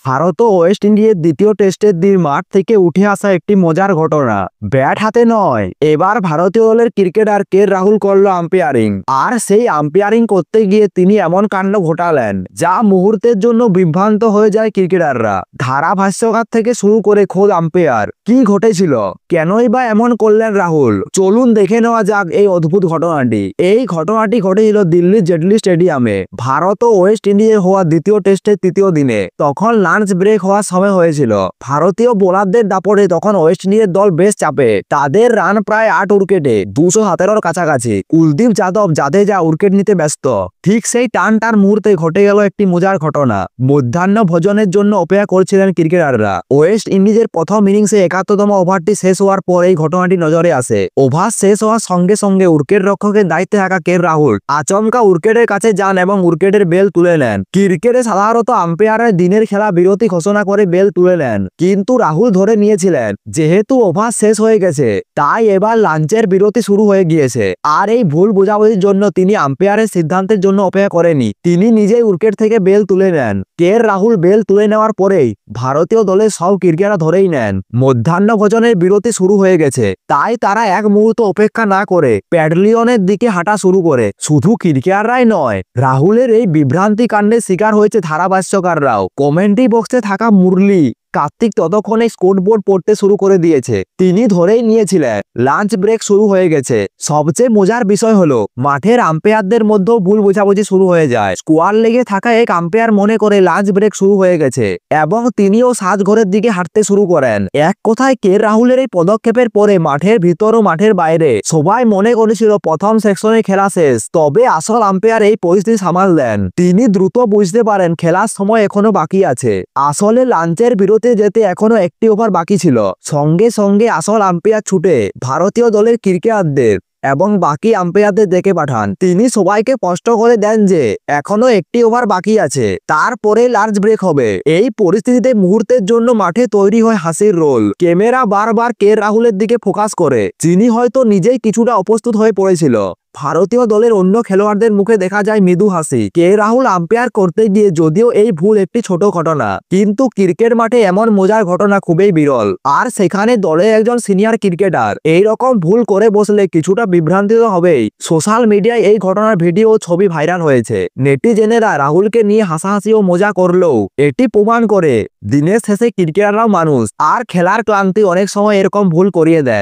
ভারত ও West ইন্ডিজের দ্বিতীয় টেস্টের দিন মাঠ থেকে উঠে আসা একটি মজার ঘটনা। ব্যাট হাতে নয়, এবার ভারতীয় দলের ক্রিকেটার কে রাহুল করল আম্পায়ারিং। আর সেই আম্পায়ারিং করতে গিয়ে তিনি এমন কাণ্ড ঘটালেন যা মুহূর্তের জন্য বিভ্রান্ত হয়ে যায় ক্রিকেটাররা। ধারাভাষ্যকার থেকে শুরু করে খোদ আম্পায়ার। কি ঘটেছিল, কেনই বা এমন করলেন রাহুল, চলুন দেখে নেওয়া যাক এই অদ্ভুত ঘটনাটি। এই ঘটনাটি ঘটেছিল দিল্লির জেটলি স্টেডিয়ামে ভারত ও ওয়েস্ট ইন্ডিজের হওয়া দ্বিতীয় টেস্টের তৃতীয় দিনে। তখন লাঞ্চ ব্রেক হওয়ার সময় হয়েছিল। ভারতীয় বোলারদের দাপটে তখন ওয়েস্ট ইন্ডিজের দল বেশ চাপে। তাদের রান প্রায় 8 উইকেটে 217-র কাছাকাছি। কুলদীপ যাদব জাদেজা উইকেট নিতে ব্যস্ত। ঠিক সেই টানটার মুহূর্তে ঘটে গেল একটি মজার ঘটনা। মধ্যাহ্ন ভোজনের জন্য অপেক্ষা করছিলেন ক্রিকেটাররা। ওয়েস্ট ইন্ডিজের প্রথম ইনিংসে 71তম ওভারটি শেষ হওয়ার পর এই ঘটনাটি নজরে আসে। ওভার শেষ হওয়ার সঙ্গে সঙ্গে উইকেট রক্ষকের দায়িত্বে থাকা কে রাহুল আচমকা উইকেটের কাছে যান এবং উইকেটের বেল তুলে নেন। ক্রিকেটে সাধারণত আম্পায়ারের দিনের খেলা বিরতি ঘোষণা করে বেল তুলে নেন, কিন্তু রাহুল ধরে নিয়েছিলেন যেহেতু ওভার শেষ হয়ে গেছে তাই এবার লাঞ্চের বিরতি শুরু হয়ে গিয়েছে। আর এই ভুল বোঝাবুঝির জন্য তিনি আম্পায়ারের সিদ্ধান্তের জন্য অপেক্ষা করেনি, তিনি নিজেই উইকেট থেকে বেল তুলে নেন। কে রাহুল বেল তুলে নেওয়ার পরেই ভারতীয় দলের সব ক্রিকেটার ধরেই নেন মধ্যাহ্ন ভোজনের বিরতি শুরু হয়ে গেছে। তাই তারা এক মুহূর্ত অপেক্ষা না করে প্যাডলিয়নের দিকে হাঁটা শুরু করে। শুধু ক্রিকেটাররাই নয়, রাহুলের এই বিভ্রান্তি কাণ্ডের শিকার হয়েছে ধারাভাষ্যকাররাও। কমেন্ট্রি বক্সে থাকা মুরলী কার্তিক ততক্ষণে স্কোরবোর্ড পড়তে শুরু করে দিয়েছে। তিনি ধরেই নিয়েছিলেন লাঞ্চ ব্রেক শুরু হয়ে গেছে। সবচেয়ে মজার বিষয় হলো মাঠের আম্পায়ারদের মধ্যেও ভুল বোঝাবুঝি শুরু হয়ে যায়। স্কোয়ার লেগে থাকা এক আম্পায়ার মনে করে লাঞ্চ ব্রেক শুরু হয়ে গেছে এবং তিনিও সাজঘরের দিকে হাঁটতে শুরু করেন। এক কথায় কে রাহুলের এই পদক্ষেপের পরে মাঠের ভিতর ও মাঠের বাইরে সবাই মনে করেছিল প্রথম সেকশনে খেলা শেষ। তবে আসল আম্পায়ার এই পরিস্থিতি সামাল দেন। তিনি দ্রুত বুঝতে পারেন খেলার সময় এখনো বাকি আছে। আসলে লাঞ্চের বিরতি যেতে এখনো একটি ওভার বাকি ছিল। সঙ্গে সঙ্গে আসল আম্পায়ার ছুটে ভারতীয় দলের ক্রিকেটারদের এবং বাকি আম্পায়ারদের ডেকে পাঠান। তিনি সবাইকে স্পষ্ট করে দেন যে এখনো একটি ওভার বাকি আছে, তারপরে লাঞ্চ ব্রেক হবে। এই পরিস্থিতিতে মুহূর্তের জন্য মাঠে তৈরি হয় হাসির রোল। ক্যামেরা বারবার কে রাহুলের দিকে ফোকাস করে, যিনি হয়তো নিজেই কিছুটা অপ্রস্তুত হয়ে পড়েছিল। ভারতীয় দলের অন্য খেলোয়াড়দের মুখে দেখা যায় মৃদু হাসি। কে রাহুল আম্পায়ার করতে গিয়ে যদিও এই ভুল একটি ছোট ঘটনা, কিন্তু ক্রিকেট মাঠে এমন মজার ঘটনা খুবই বিরল। আর সেখানে দলের একজন সিনিয়র ক্রিকেটার এই রকম ভুল করে বসলে কিছুটা বিভ্রান্তি তো হবেই। সোশ্যাল মিডিয়ায় এই ঘটনার ভিডিও ও ছবি ভাইরাল হয়েছে। নেটিজেনেরা রাহুলকে নিয়ে হাসাহাসি ও মজা করলেও এটি প্রমাণ করে দিনের শেষে ক্রিকেটাররাও মানুষ, আর খেলার ক্লান্তি অনেক সময় এরকম ভুল করিয়ে দেয়।